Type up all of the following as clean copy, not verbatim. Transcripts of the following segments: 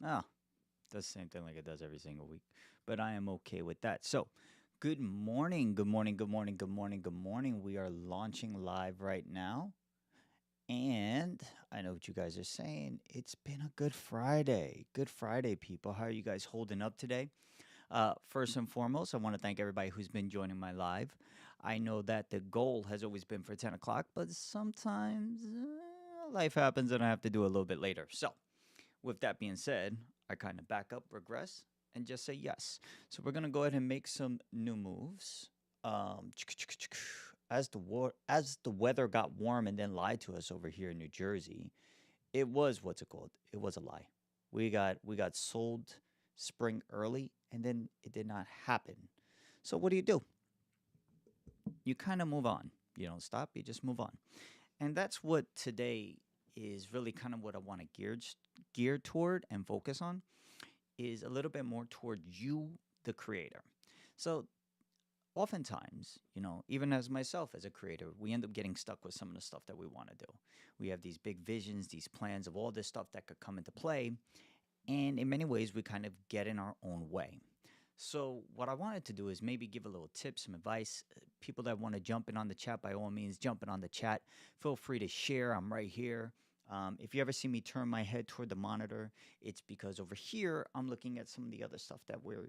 Oh, does the same thing like it does every single week. But I am okay with that. So, good morning, good morning, good morning, good morning, good morning. We are launching live right now. And I know what you guys are saying. It's been a good Friday. Good Friday, people. How are you guys holding up today? First and foremost, I want to thank everybody who's been joining my live. I know that the goal has always been for 10 o'clock, but sometimes life happens and I have to do it a little bit later. So, with that being said, I kind of back up, regress, and just say yes. So we're gonna go ahead and make some new moves. Um, as the weather got warm and then lied to us over here in New Jersey, it was what's it called? It was a lie. We got sold spring early, and then it did not happen. So what do? You kind of move on. You don't stop. You just move on. And that's what today is really kind of what I want to gear toward and focus on is a little bit more toward you, the creator. So, oftentimes, even as myself as a creator, we end up getting stuck with some of the stuff that we want to do. We have these big visions, these plans of all this stuff that could come into play. And in many ways, we kind of get in our own way. So, what I wanted to do is maybe give a little tip, some advice. People that want to jump in on the chat, by all means, jump in on the chat. Feel free to share. I'm right here. If you ever see me turn my head toward the monitor, it's because over here I'm looking at some of the other stuff that we're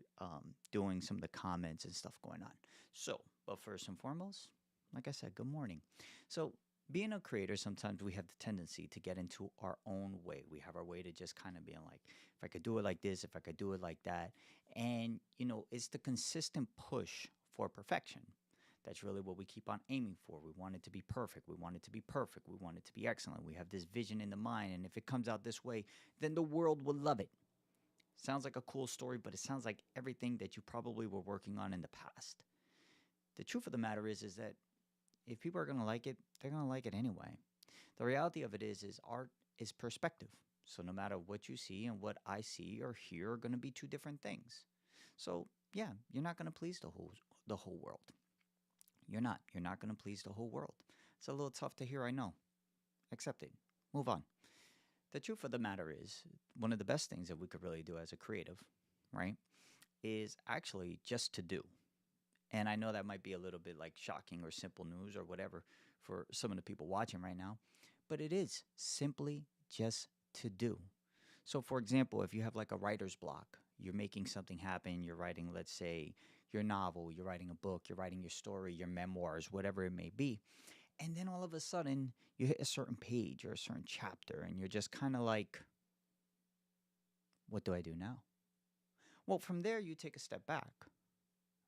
doing, some of the comments and stuff going on. So, but first and foremost, like I said, good morning. So, being a creator, sometimes we have the tendency to get into our own way. We have our way to just kind of being like, if I could do it like this, if I could do it like that. And, it's the consistent push for perfection. That's really what we keep on aiming for. We want it to be perfect. We want it to be perfect. We want it to be excellent. We have this vision in the mind. And if it comes out this way, then the world will love it. Sounds like a cool story, but it sounds like everything that you probably were working on in the past. The truth of the matter is that if people are going to like it, they're going to like it anyway. The reality of it is art is perspective. So no matter what you see and what I see or hear are going to be two different things. So yeah, you're not going to please the whole world. You're not. You're not going to please the whole world. It's a little tough to hear, I know. Accept it. Move on. The truth of the matter is, one of the best things that we could really do as a creative, right, is actually just to do. And I know that might be a little bit like shocking or simple news or whatever for some of the people watching right now, but it is simply just to do. So, for example, if you have like a writer's block, you're making something happen, you're writing, let's say, your novel, you're writing a book, you're writing your story, your memoirs, whatever it may be. And then all of a sudden, you hit a certain page or a certain chapter, and you're just kind of like, what do I do now? Well, from there, you take a step back,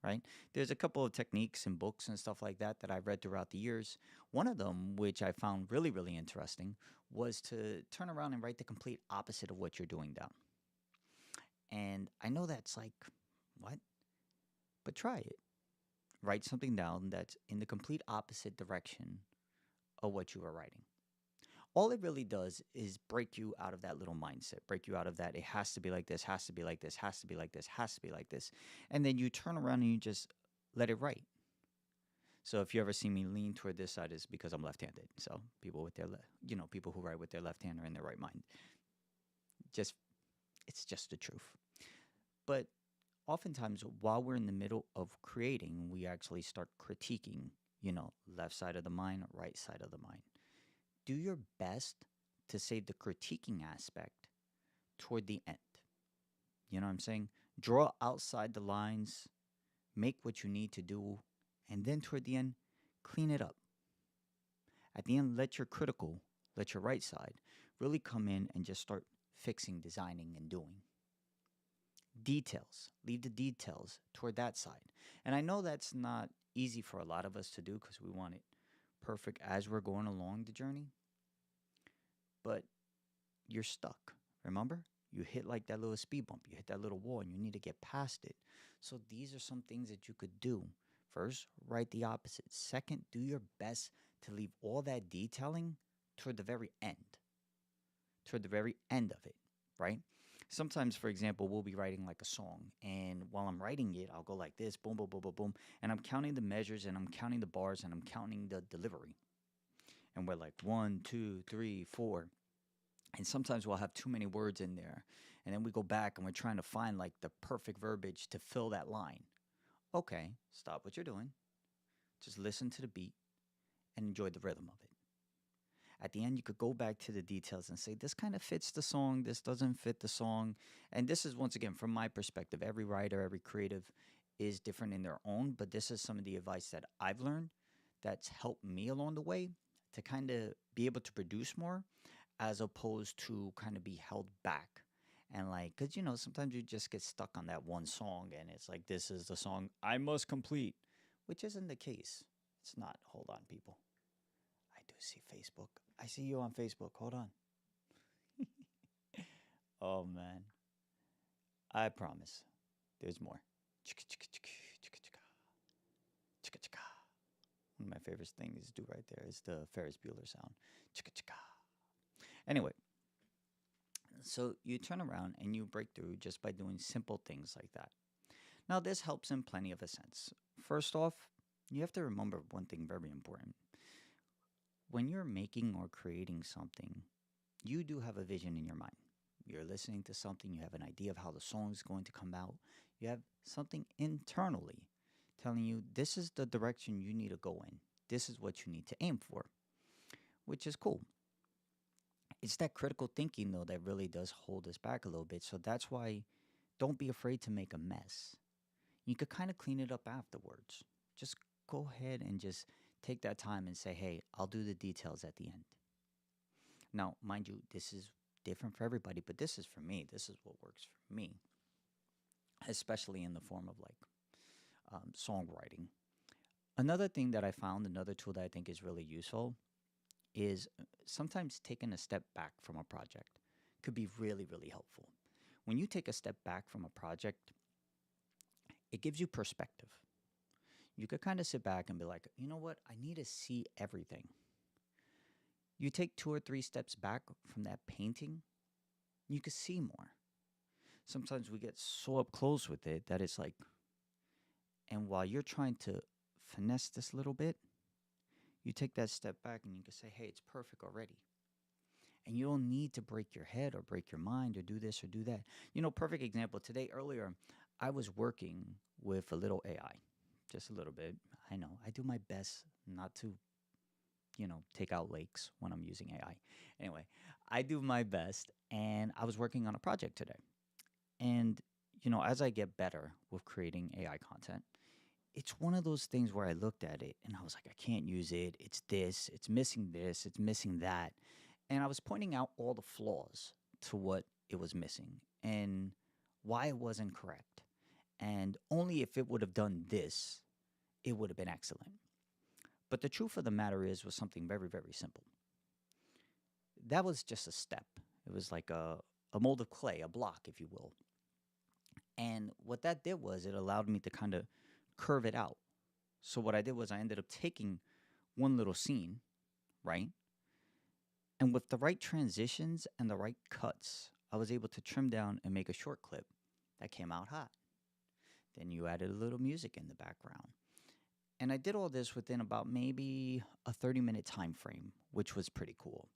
right? There's a couple of techniques and books and stuff like that that I've read throughout the years. One of them, which I found really, really interesting, was to turn around and write the complete opposite of what you're doing down. And I know that's like, what? But try it. Write something down that's in the complete opposite direction of what you are writing. All it really does is break you out of that little mindset, break you out of that. It has to be like this, has to be like this, has to be like this, has to be like this. And then you turn around and you just let it write. So if you ever see me lean toward this side, is because I'm left-handed. So people with people who write with their left hand are in their right mind. Just it's just the truth. But oftentimes, while we're in the middle of creating, we actually start critiquing. Left side of the mind, right side of the mind. Do your best to save the critiquing aspect toward the end. You know what I'm saying? Draw outside the lines, make what you need to do, and then toward the end, clean it up. At the end, let your right side really come in and just start fixing, designing, and doing. Details, leave the details toward that side. And I know that's not easy for a lot of us to do because we want it perfect as we're going along the journey, but you're stuck. Remember? You hit like that little speed bump, you hit that little wall, and you need to get past it. So these are some things that you could do. First, write the opposite. Second, do your best to leave all that detailing toward the very end, toward the very end of it, right? Sometimes, for example, we'll be writing like a song, and while I'm writing it, I'll go like this boom, boom, boom, boom, boom, and I'm counting the measures, and I'm counting the bars, and I'm counting the delivery. And we're like one, two, three, four. And sometimes we'll have too many words in there. And then we go back and we're trying to find like the perfect verbiage to fill that line. Okay, stop what you're doing. Just listen to the beat and enjoy the rhythm of it. At the end, you could go back to the details and say, this kind of fits the song, this doesn't fit the song. And this is, once again, from my perspective, every writer, every creative is different in their own, but this is some of the advice that I've learned that's helped me along the way to kind of be able to produce more as opposed to kind of be held back. And like, because, sometimes you just get stuck on that one song and it's like, this is the song I must complete, which isn't the case. It's not. Hold on, people. I do see Facebook. I see you on Facebook. Hold on. Oh, man. I promise. There's more. Chicka, chicka, chicka, chicka, chicka. Chicka, chicka. One of my favorite things to do right there is the Ferris Bueller sound. Chicka, chicka. Anyway, so you turn around and you break through just by doing simple things like that. Now, this helps in plenty of a sense. First off, you have to remember one thing very important. When you're making or creating something, you do have a vision in your mind. You're listening to something, you have an idea of how the song is going to come out. You have something internally telling you this is the direction you need to go in. This is what you need to aim for, which is cool. It's that critical thinking, though, that really does hold us back a little bit. So that's why don't be afraid to make a mess. You could kind of clean it up afterwards. Just go ahead and just take that time and say, hey, I'll do the details at the end. Now, mind you, this is different for everybody, but this is for me. This is what works for me, especially in the form of like songwriting. Another thing that I found, another tool that I think is really useful, is sometimes taking a step back from a project could be really, really helpful. When you take a step back from a project, it gives you perspective. You could kind of sit back and be like, you know what? I need to see everything. You take 2 or 3 steps back from that painting, you could see more. Sometimes we get so up close with it that it's like, and while you're trying to finesse this little bit, you take that step back and you can say, hey, it's perfect already. And you don't need to break your head or break your mind or do this or do that. Perfect example. Today, earlier, I was working with a little AI, just a little bit. I know, I do my best not to, take out lakes when I'm using AI. Anyway, I do my best, and I was working on a project today. And, as I get better with creating AI content, it's one of those things where I looked at it and I was like, I can't use it. It's this, it's missing that. And I was pointing out all the flaws to what it was missing and why it wasn't correct. And only if it would have done this, it would have been excellent. But the truth of the matter was something very, very simple. That was just a step. It was like a mold of clay, a block, if you will. And what that did was it allowed me to kind of curve it out. So what I did was I ended up taking one little scene, right? And with the right transitions and the right cuts, I was able to trim down and make a short clip that came out hot. Then you added a little music in the background. And I did all this within about maybe a 30-minute time frame, which was pretty cool.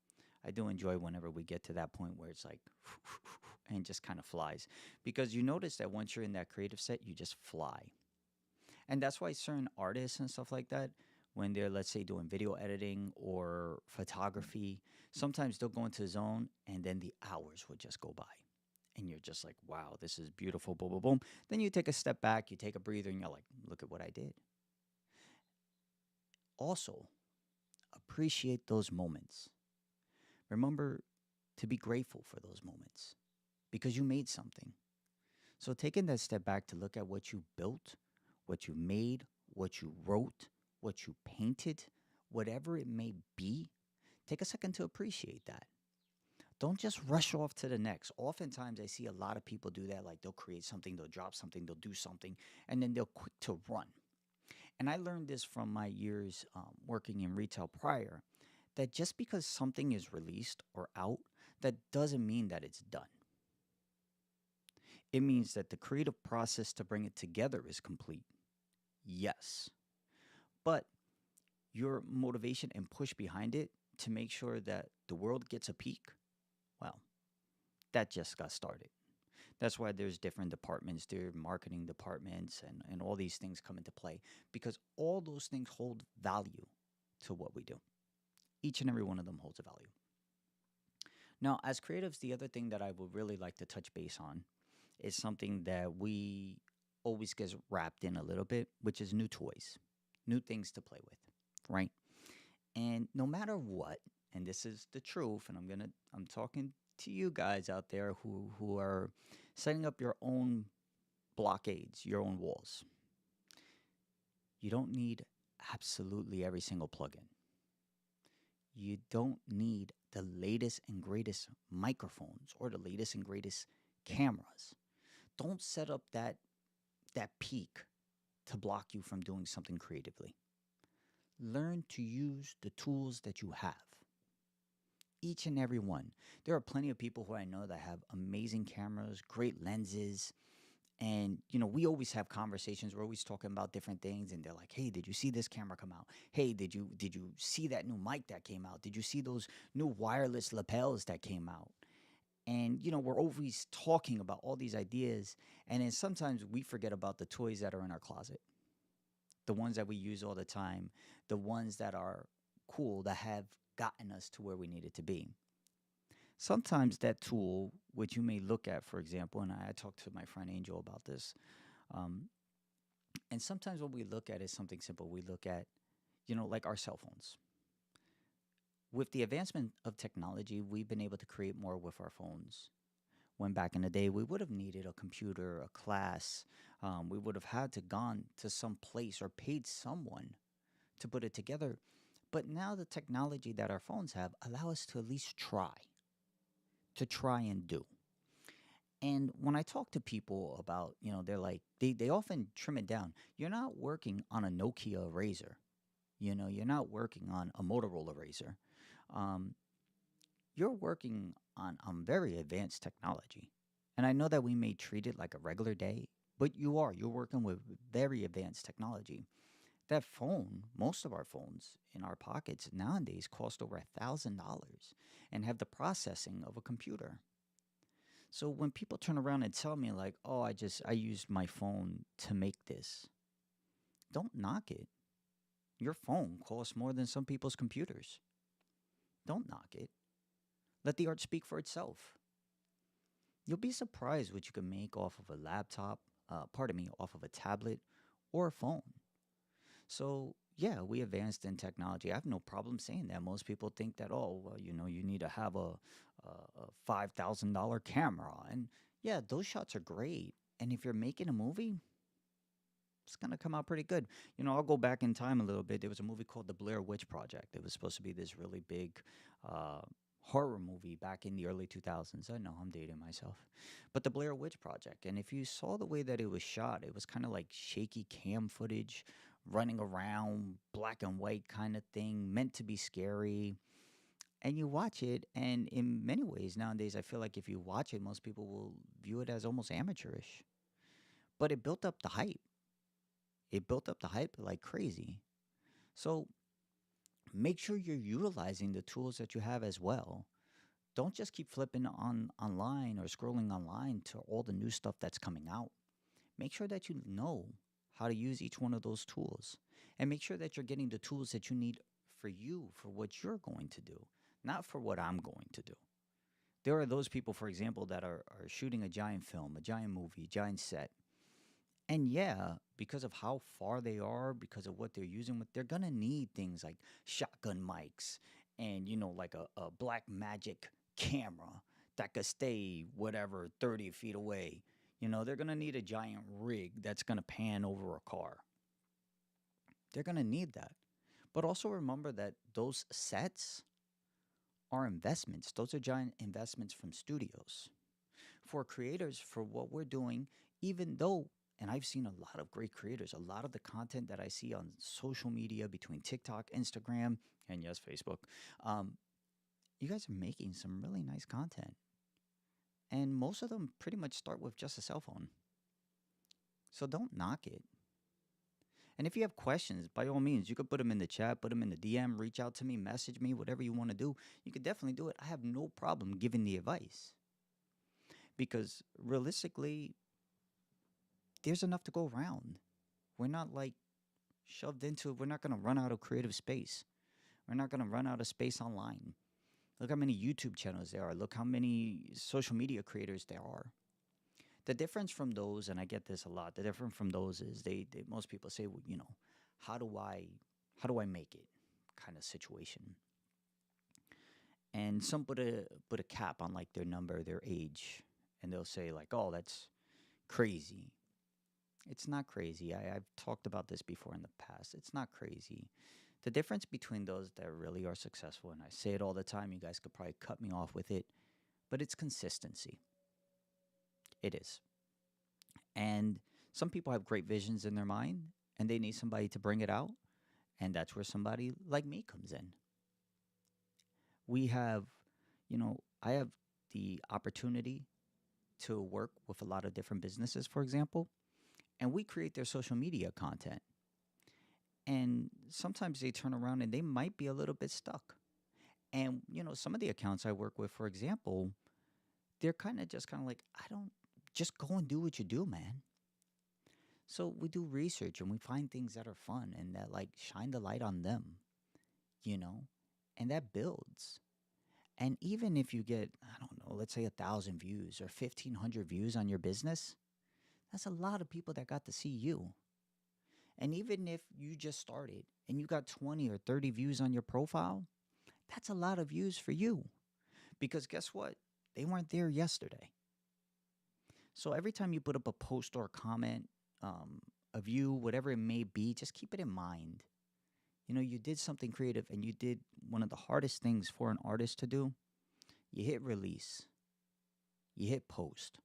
I do enjoy whenever we get to that point where it's like, and just kind of flies. Because you notice that once you're in that creative set, you just fly. And that's why certain artists and stuff like that, when they're, let's say, doing video editing or photography, sometimes they'll go into a zone and then the hours would just go by. And you're just like, wow, this is beautiful, boom, boom, boom. Then you take a step back, you take a breather, and you're like, look at what I did. Also, appreciate those moments. Remember to be grateful for those moments because you made something. So taking that step back to look at what you built, what you made, what you wrote, what you painted, whatever it may be, take a second to appreciate that. Don't just rush off to the next. Oftentimes, I see a lot of people do that. Like they'll create something, they'll drop something, they'll do something, and then they'll quick to run. And I learned this from my years working in retail prior, that just because something is released or out, that doesn't mean that it's done. It means that the creative process to bring it together is complete. Yes. But your motivation and push behind it to make sure that the world gets a peek, well, that just got started. That's why there's different departments, there are marketing departments, and all these things come into play because all those things hold value to what we do. Each and every one of them holds a value. Now, as creatives, the other thing that I would really like to touch base on is something that we always gets wrapped in a little bit, which is new toys, new things to play with, right? And no matter what, and this is the truth, and I'm talking to you guys out there who are setting up your own blockades, your own walls. You don't need absolutely every single plugin. You don't need the latest and greatest microphones or the latest and greatest cameras. Don't set up that peak to block you from doing something creatively. Learn to use the tools that you have. Each and every one. There are plenty of people who I know that have amazing cameras, great lenses, and we always have conversations. We're always talking about different things, and they're like, "Hey, did you see this camera come out? Hey, did you see that new mic that came out? Did you see those new wireless lapels that came out?" And we're always talking about all these ideas, and then sometimes we forget about the toys that are in our closet, the ones that we use all the time, the ones that are cool, that have gotten us to where we needed to be. Sometimes that tool, which you may look at, for example, and I talked to my friend Angel about this, um, and sometimes what we look at is something simple. We look at, like our cell phones. With the advancement of technology, we've been able to create more with our phones. When back in the day, we would have needed a computer, a class. We would have had to gone to some place or paid someone to put it together. But now the technology that our phones have allow us to at least try and do. And when I talk to people about, they're like, they often trim it down. You're not working on a Nokia Razor. You're not working on a Motorola Razor. Um, you're working on very advanced technology. And I know that we may treat it like a regular day, but you're working with very advanced technology. That phone, most of our phones in our pockets nowadays cost over $1,000 and have the processing of a computer. So when people turn around and tell me like, "Oh, I used my phone to make this." Don't knock it. Your phone costs more than some people's computers. Don't knock it. Let the art speak for itself. You'll be surprised what you can make off of a laptop, off of a tablet or a phone. So, yeah, we advanced in technology. I have no problem saying that. Most people think that, oh, well, you need to have a $5,000 camera. And yeah, those shots are great. And if you're making a movie, it's going to come out pretty good. I'll go back in time a little bit. There was a movie called The Blair Witch Project. It was supposed to be this really big uh, horror movie back in the early 2000s. I know I'm dating myself. But The Blair Witch Project. And if you saw the way that it was shot, it was kind of like shaky cam footage, running around, black and white kind of thing, meant to be scary. And you watch it, and in many ways nowadays, I feel like if you watch it, most people will view it as almost amateurish. But it built up the hype. It built up the hype like crazy. So make sure you're utilizing the tools that you have as well. Don't just keep flipping on online or scrolling online to all the new stuff that's coming out. Make sure that you know how to use each one of those tools, and make sure that you're getting the tools that you need for you, for what you're going to do, not for what I'm going to do. There are those people, for example, that are shooting a giant film, a giant movie, a giant set. And yeah, because of how far they are, because of what they're using they're gonna need things like shotgun mics and like a black magic camera that could stay whatever 30 feet away. They're gonna need a giant rig that's gonna pan over a car. They're gonna need that. But also remember that those sets are investments. Those are giant investments from studios. For creators, for what we're doing, even though, and I've seen a lot of great creators, a lot of the content that I see on social media between TikTok, Instagram, and yes, Facebook, um, you guys are making some really nice content. And most of them pretty much start with just a cell phone. So don't knock it. And if you have questions, by all means, you could put them in the chat, put them in the DM, reach out to me, message me, whatever you want to do. You could definitely do it. I have no problem giving the advice. because realistically, there's enough to go around. We're not like shoved into, we're not going to run out of creative space. We're not going to run out of space online. Look how many YouTube channels there are. Look how many social media creators there are. The difference from those, and I get this a lot, the difference from those is they most people say, well, how do I make it kind of situation. And some put a cap on like their number, their age, and they'll say like, "Oh, that's crazy." It's not crazy. I've talked about this before in the past. It's not crazy. The difference between those that really are successful, and I say it all the time, you guys could probably cut me off with it, but it's consistency. It is. And some people have great visions in their mind and they need somebody to bring it out. And that's where somebody like me comes in. We have, I have the opportunity to work with a lot of different businesses, for example, and we create their social media content. And sometimes they turn around and they might be a little bit stuck. And, some of the accounts I work with, for example, they're kind of like, I don't, just go and do what you do, man. So we do research and we find things that are fun and that like shine the light on them, you know, and that builds. And even if you get, I don't know, let's say 1,000 views or 1,500 views on your business, that's a lot of people that got to see you. And even if you just started and you got 20 or 30 views on your profile, that's a lot of views for you. Because guess what? They weren't there yesterday. So every time you put up a post or a comment, a view, whatever it may be, just keep it in mind. You did something creative and you did one of the hardest things for an artist to do. You hit release, you hit post,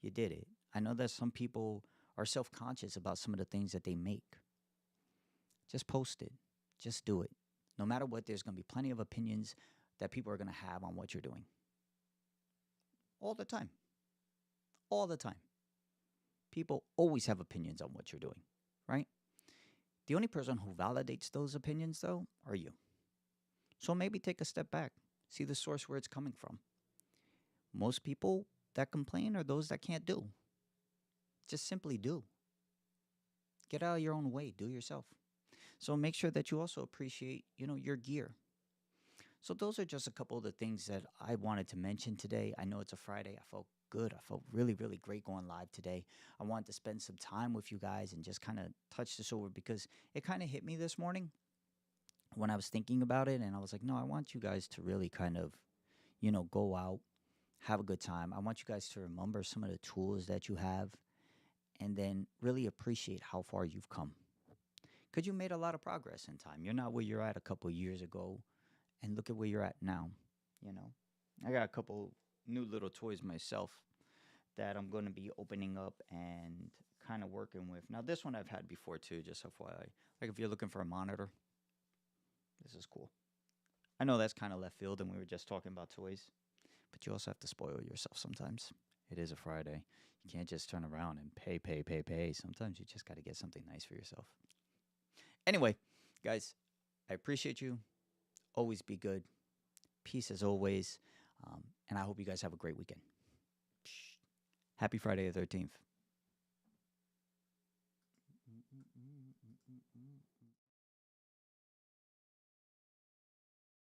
you did it. I know that some people are self conscious about some of the things that they make. Just post it, just do it. No matter what, there's going to be plenty of opinions that people are going to have on what you're doing. All the time. All the time. People always have opinions on what you're doing, right? The only person who validates those opinions, though, are you. So maybe take a step back, see the source where it's coming from. Most people that complain are those that can't do. Just simply do. Get out of your own way, do yourself. So make sure that you also appreciate, your gear. So those are just a couple of the things that I wanted to mention today. I know it's a Friday. I felt good. I felt really, really great going live today. I wanted to spend some time with you guys and just kind of touch this over because it kind of hit me this morning when I was thinking about it. And I was like, no, I want you guys to really kind of, go out, have a good time. I want you guys to remember some of the tools that you have and then really appreciate how far you've come. Because you made a lot of progress in time. You're not where you're at a couple of years ago. And look at where you're at now, I got a couple new little toys myself that I'm going to be opening up and kind of working with. Now, this one I've had before too, just FYI. Like if you're looking for a monitor, this is cool. I know that's kind of left field and we were just talking about toys, but you also have to spoil yourself sometimes. It is a Friday. You can't just turn around and pay. Sometimes you just got to get something nice for yourself. Anyway, guys, I appreciate you. Always be good. Peace as always. And I hope you guys have a great weekend. Happy Friday the 13th.